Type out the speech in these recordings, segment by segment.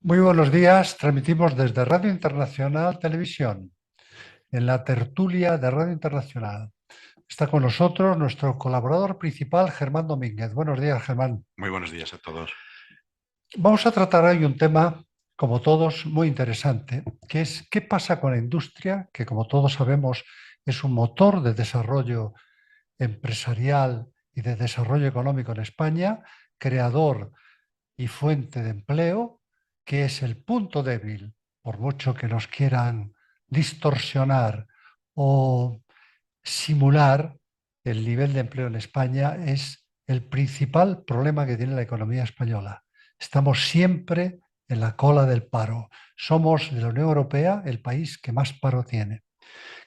Muy buenos días, transmitimos desde Radio Internacional Televisión, en la tertulia de Radio Internacional. Está con nosotros nuestro colaborador principal, Germán Domínguez. Buenos días, Germán. Muy buenos días a todos. Vamos a tratar hoy un tema, como todos, muy interesante, que es qué pasa con la industria, que como todos sabemos es un motor de desarrollo empresarial y de desarrollo económico en España, creador y fuente de empleo, que es el punto débil, por mucho que nos quieran distorsionar o simular, el nivel de empleo en España es el principal problema que tiene la economía española. Estamos siempre en la cola del paro. Somos de la Unión Europea el país que más paro tiene.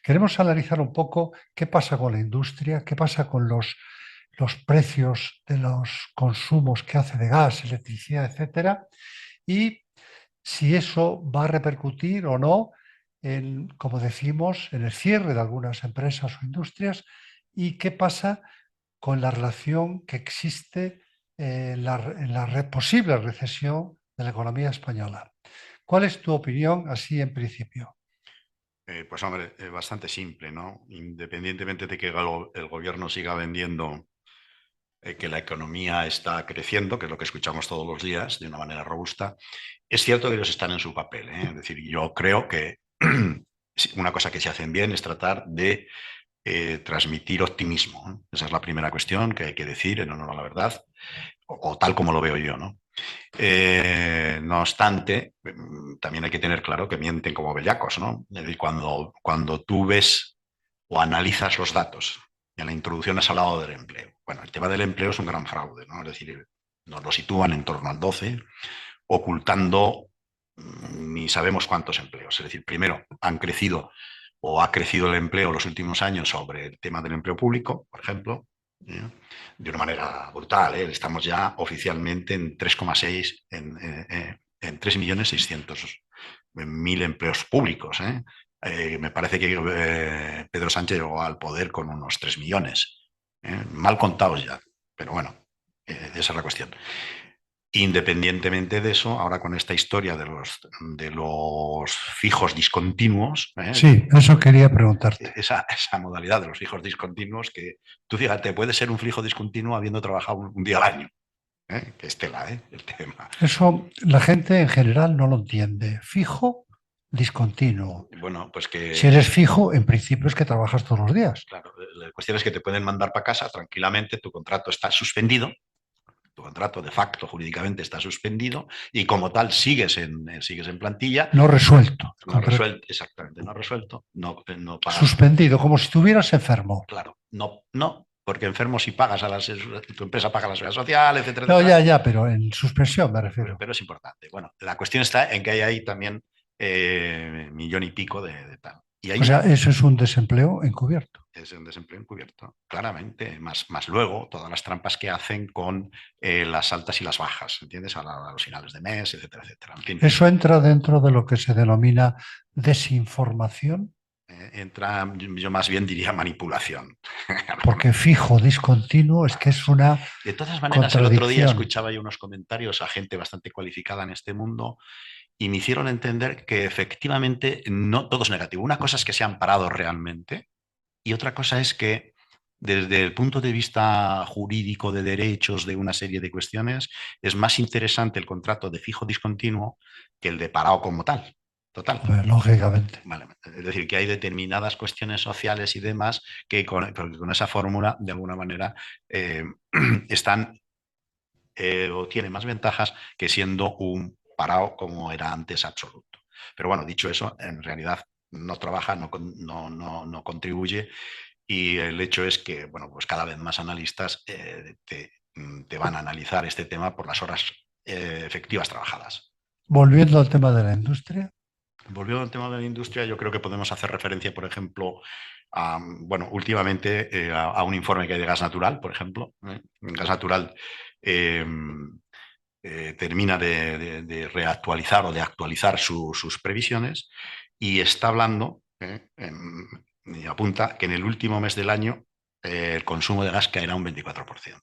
Queremos analizar un poco qué pasa con la industria, qué pasa con los precios de los consumos que hace de gas, electricidad, etcétera, y si eso va a repercutir o no en, como decimos, en el cierre de algunas empresas o industrias y qué pasa con la relación que existe en la posible recesión de la economía española. ¿Cuál es tu opinión así en principio? Pues hombre, bastante simple, ¿no? Independientemente de que el gobierno siga vendiendo que la economía está creciendo, que es lo que escuchamos todos los días de una manera robusta, es cierto que ellos están en su papel, ¿eh? Es decir, yo creo que una cosa que se hacen bien es tratar de transmitir optimismo, ¿eh? Esa es la primera cuestión que hay que decir en honor a la verdad, o tal como lo veo yo, ¿no? No obstante, también hay que tener claro que mienten como bellacos, ¿no? Es decir, cuando tú ves o analizas los datos, y en la introducción has hablado del empleo. Bueno, el tema del empleo es un gran fraude, ¿no? Es decir, nos lo sitúan en torno al 12, ocultando ni sabemos cuántos empleos. Es decir, primero han crecido o ha crecido el empleo los últimos años sobre el tema del empleo público, por ejemplo, ¿eh? De una manera brutal, ¿eh? Estamos ya oficialmente en 3,6, en 3.600.000 empleos públicos, ¿eh? Me parece que Pedro Sánchez llegó al poder con unos 3 millones, ¿eh? Mal contados ya, pero bueno, esa es la cuestión. Independientemente de eso, ahora con esta historia de los fijos discontinuos, Sí, eso quería preguntarte. esa modalidad de los fijos discontinuos, que tú fíjate, puede ser un fijo discontinuo habiendo trabajado un día al año, que es tela, el tema. Eso la gente en general no lo entiende. Fijo, discontinuo. Bueno, pues Si que, eres fijo, en principio es que trabajas todos los días. claro, la cuestión es que te pueden mandar para casa tranquilamente, tu contrato está suspendido, tu contrato de facto jurídicamente está suspendido y como tal sigues en plantilla. No resuelto el No contrato. resuelto, exactamente, no resuelto, no pagas. Suspendido, como si estuvieras enfermo. Claro, no, porque enfermo si pagas tu empresa paga la seguridad social, etcétera, No, etcétera, ya, pero en suspensión me refiero. pero es importante. Bueno, la cuestión está en que hay ahí también millón y pico de tal. Y O sea, ahí eso es un desempleo encubierto. es un desempleo encubierto, claramente, más luego todas las trampas que hacen con las altas y las bajas, ¿entiendes? A los finales de mes, etcétera, etcétera. En fin, Eso entra dentro de lo que se denomina desinformación, entra, yo más bien diría manipulación. porque fijo, discontinuo, es que es una De todas maneras, el otro día contradicción. escuchaba yo unos comentarios a gente bastante cualificada en este mundo y me hicieron entender que efectivamente no todo es negativo. Una cosa es que se han parado realmente y otra cosa es que desde el punto de vista jurídico de derechos de una serie de cuestiones es más interesante el contrato de fijo discontinuo que el de parado como tal. Total. Hombre, lógicamente. Vale. Es decir, que hay determinadas cuestiones sociales y demás que con esa fórmula, de alguna manera, están o tiene más ventajas que siendo un parado como era antes absoluto. Pero bueno, dicho eso, en realidad no trabaja, no contribuye y el hecho es que, bueno, pues cada vez más analistas te van a analizar este tema por las horas efectivas trabajadas. Volviendo al tema de la industria, Volviendo al tema de la industria, yo creo que podemos hacer referencia, por ejemplo, bueno, últimamente a un informe que hay de gas natural, por ejemplo. Gas natural eh, termina de reactualizar o de actualizar sus previsiones y está hablando y apunta que en el último mes del año el consumo de gas caerá un 24%.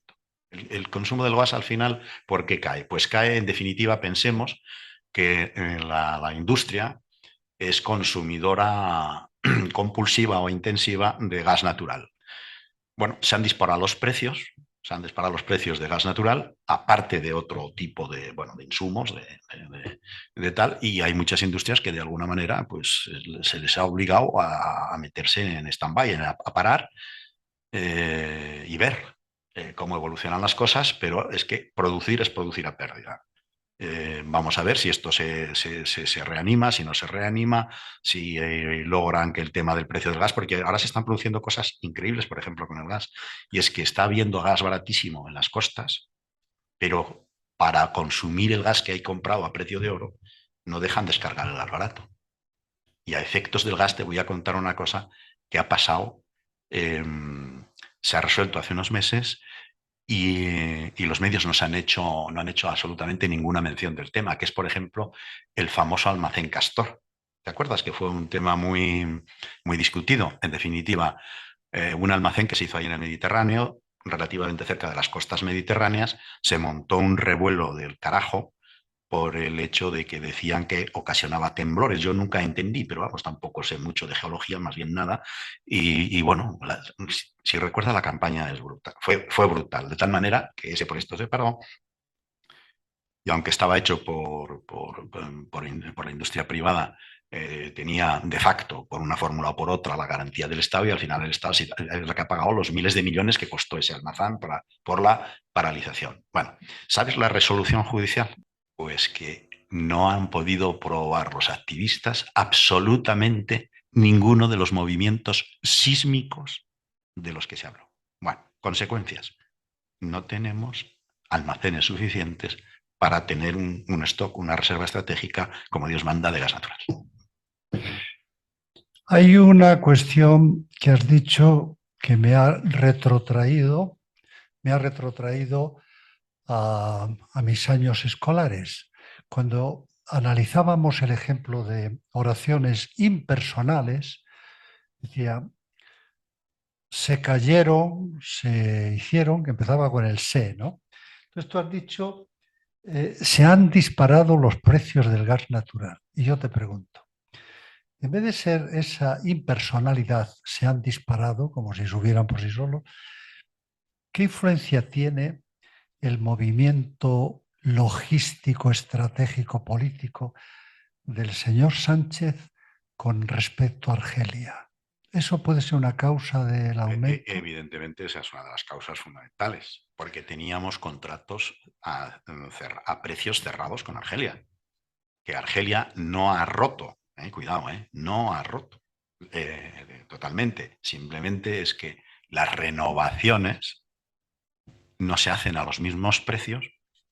El consumo del gas al final, ¿por qué cae? Pues cae, en definitiva, pensemos, que la industria es consumidora compulsiva o intensiva de gas natural. Bueno, se han disparado los precios de gas natural, aparte de otro tipo de, bueno, de insumos, de tal, y hay muchas industrias que de alguna manera pues, se les ha obligado a meterse en stand-by, a parar y ver cómo evolucionan las cosas, pero es que producir es producir a pérdida. Vamos a ver si esto se reanima, si no se reanima, si logran que el tema del precio del gas, porque ahora se están produciendo cosas increíbles, por ejemplo, con el gas, y es que está habiendo gas baratísimo en las costas, pero para consumir el gas que hay comprado a precio de oro, no dejan descargar el gas barato. Y a efectos del gas te voy a contar una cosa que ha pasado, eh, se ha resuelto hace unos meses y los medios no han hecho absolutamente ninguna mención del tema, que es, por ejemplo, el famoso almacén Castor. ¿Te acuerdas que fue un tema muy discutido? En definitiva, un almacén que se hizo ahí en el Mediterráneo, relativamente cerca de las costas mediterráneas, se montó un revuelo del carajo por el hecho de que decían que ocasionaba temblores. Yo nunca entendí, pero vamos, tampoco sé mucho de geología, más bien nada. Y bueno, si recuerdas, la campaña es brutal. Fue brutal, de tal manera que ese proyecto se paró. Y aunque estaba hecho por la industria privada, tenía de facto, por una fórmula o por otra, la garantía del Estado y al final el Estado es el que ha pagado los miles de millones que costó ese almazán por la paralización. Bueno, ¿sabes la resolución judicial? Pues que no han podido probar los activistas absolutamente ninguno de los movimientos sísmicos de los que se habló. Bueno, consecuencias. No tenemos almacenes suficientes para tener un stock, una reserva estratégica, como Dios manda, de gas natural. Hay una cuestión que has dicho que me ha retrotraído a mis años escolares, cuando analizábamos el ejemplo de oraciones impersonales, decía, se cayeron, se hicieron, que empezaba con el se, ¿no? Entonces tú has dicho, se han disparado los precios del gas natural. Y yo te pregunto, en vez de ser esa impersonalidad, se han disparado como si subieran por sí solos, ¿qué influencia tiene el movimiento logístico, estratégico, político del señor Sánchez con respecto a Argelia? ¿Eso puede ser una causa del aumento? Evidentemente, esa es una de las causas fundamentales, porque teníamos contratos a precios cerrados con Argelia, que Argelia no ha roto, cuidado, no ha roto totalmente. Simplemente es que las renovaciones no se hacen a los mismos precios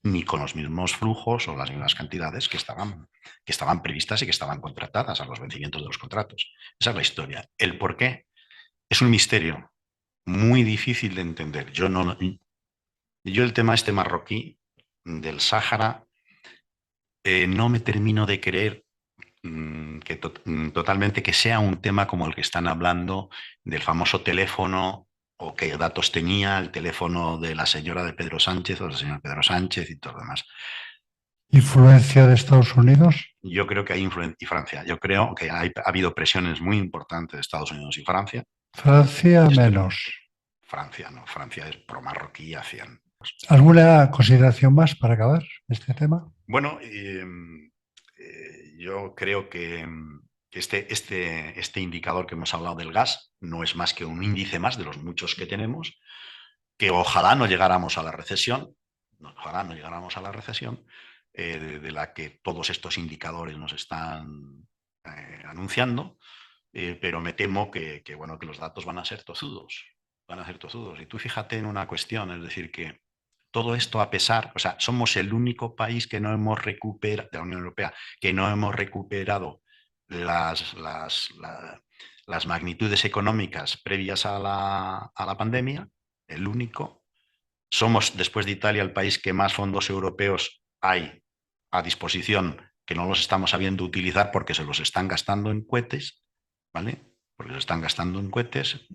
ni con los mismos flujos o las mismas cantidades que estaban previstas y que estaban contratadas a los vencimientos de los contratos. Esa es la historia. El por qué es un misterio muy difícil de entender. Yo el tema este marroquí del Sáhara no me termino de creer totalmente que sea un tema como el que están hablando del famoso teléfono o qué datos tenía el teléfono de la señora de Pedro Sánchez o del señor Pedro Sánchez y todo lo demás. ¿Influencia de Estados Unidos? Yo creo que hay influencia, y Francia, yo creo que ha habido presiones muy importantes de Estados Unidos y Francia. Francia Y menos. Francia, no, Francia es pro marroquí a 100. ¿Alguna consideración más para acabar este tema? Bueno, yo creo que este indicador que hemos hablado del gas no es más que un índice más de los muchos que tenemos, que ojalá no llegáramos a la recesión, ojalá no llegáramos a la recesión, de la que todos estos indicadores nos están anunciando, pero me temo bueno, que los datos van a ser tozudos, van a ser tozudos. Y tú fíjate en una cuestión, es decir, que todo esto a pesar, o sea, somos el único país que no hemos recuperado, de la Unión Europea, que no hemos recuperado las magnitudes económicas previas a la pandemia, el único. Somos, después de Italia, el país que más fondos europeos hay a disposición, que no los estamos sabiendo utilizar porque se los están gastando en cohetes, ¿vale? Porque se están gastando en cohetes.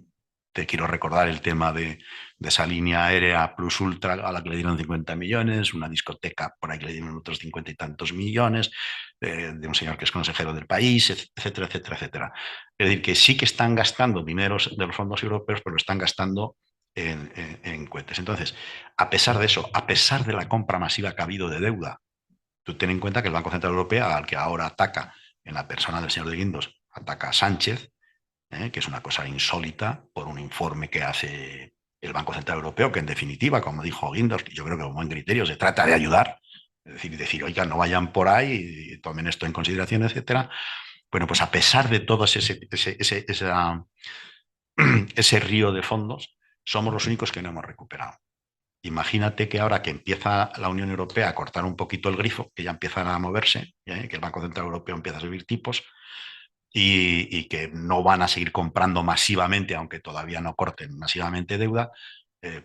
Te quiero recordar el tema de esa línea aérea Plus Ultra a la que le dieron 50 millones, una discoteca por ahí que le dieron otros 50 y tantos millones, de un señor que es consejero del país, etcétera, etcétera, etcétera. Es decir, que sí que están gastando dineros de los fondos europeos, pero lo están gastando en cohetes. Entonces, a pesar de eso, a pesar de la compra masiva que ha habido de deuda, tú ten en cuenta que el Banco Central Europeo, al que ahora ataca en la persona del señor de Guindos, ataca a Sánchez, que es una cosa insólita por un informe que hace el Banco Central Europeo, que en definitiva, como dijo Guindos, yo creo que con buen criterio se trata de ayudar, es decir, oiga, no vayan por ahí y tomen esto en consideración, etcétera. Bueno, pues a pesar de todo ese río de fondos, somos los únicos que no hemos recuperado. Imagínate que ahora que empieza la Unión Europea a cortar un poquito el grifo, que ya empiezan a moverse, que el Banco Central Europeo empieza a subir tipos y que no van a seguir comprando masivamente, aunque todavía no corten masivamente deuda,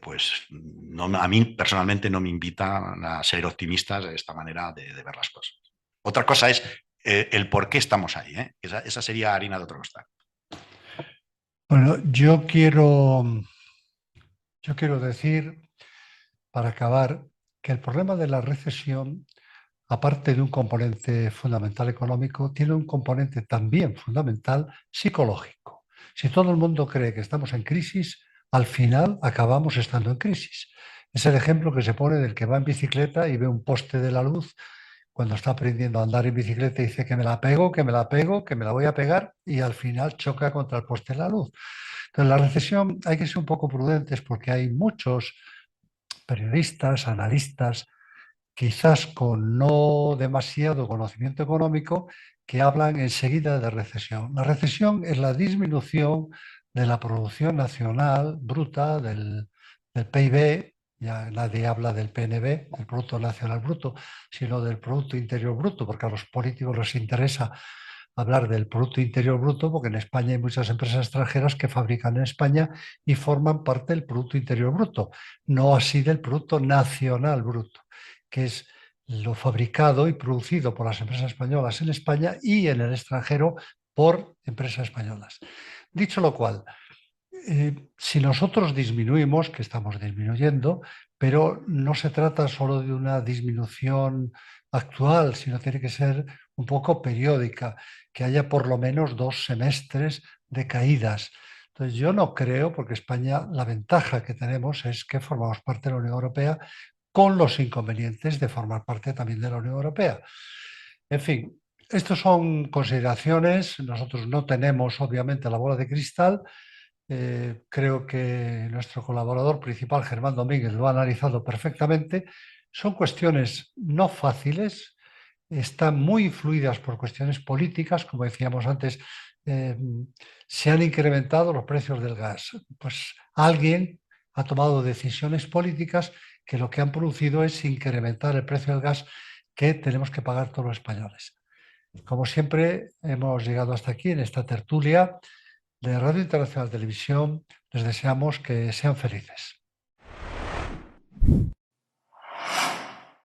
pues no, a mí personalmente no me invita a ser optimistas de esta manera de ver las cosas. Otra cosa es el por qué estamos ahí. Esa sería harina de otro costal. Bueno, yo quiero decir, para acabar, que el problema de la recesión, aparte de un componente fundamental económico, tiene un componente también fundamental psicológico. Si todo el mundo cree que estamos en crisis, al final acabamos estando en crisis. Es el ejemplo que se pone del que va en bicicleta y ve un poste de la luz cuando está aprendiendo a andar en bicicleta y dice que me la pego, que me la pego, que me la voy a pegar y al final choca contra el poste de la luz. Entonces, la recesión hay que ser un poco prudentes porque hay muchos periodistas, analistas, quizás con no demasiado conocimiento económico, que hablan enseguida de recesión. La recesión es la disminución de la producción nacional bruta del PIB, ya nadie habla del PNB, del Producto Nacional Bruto, sino del Producto Interior Bruto, porque a los políticos les interesa hablar del Producto Interior Bruto, porque en España hay muchas empresas extranjeras que fabrican en España y forman parte del Producto Interior Bruto, no así del Producto Nacional Bruto, que es lo fabricado y producido por las empresas españolas en España y en el extranjero por empresas españolas. Dicho lo cual, si nosotros disminuimos, que estamos disminuyendo, pero no se trata solo de una disminución actual, sino tiene que ser un poco periódica, que haya por lo menos 2 semestres de caídas. Entonces yo no creo, porque España, la ventaja que tenemos es que formamos parte de la Unión Europea con los inconvenientes de formar parte también de la Unión Europea. En fin, estas son consideraciones. Nosotros no tenemos, obviamente, la bola de cristal. Creo que nuestro colaborador principal, Germán Domínguez, lo ha analizado perfectamente. Son cuestiones no fáciles, están muy influidas por cuestiones políticas, como decíamos antes, eh, se han incrementado los precios del gas. Pues alguien ha tomado decisiones políticas que lo que han producido es incrementar el precio del gas que tenemos que pagar todos los españoles. Como siempre, hemos llegado hasta aquí en esta tertulia de Radio Internacional Televisión. Les deseamos que sean felices.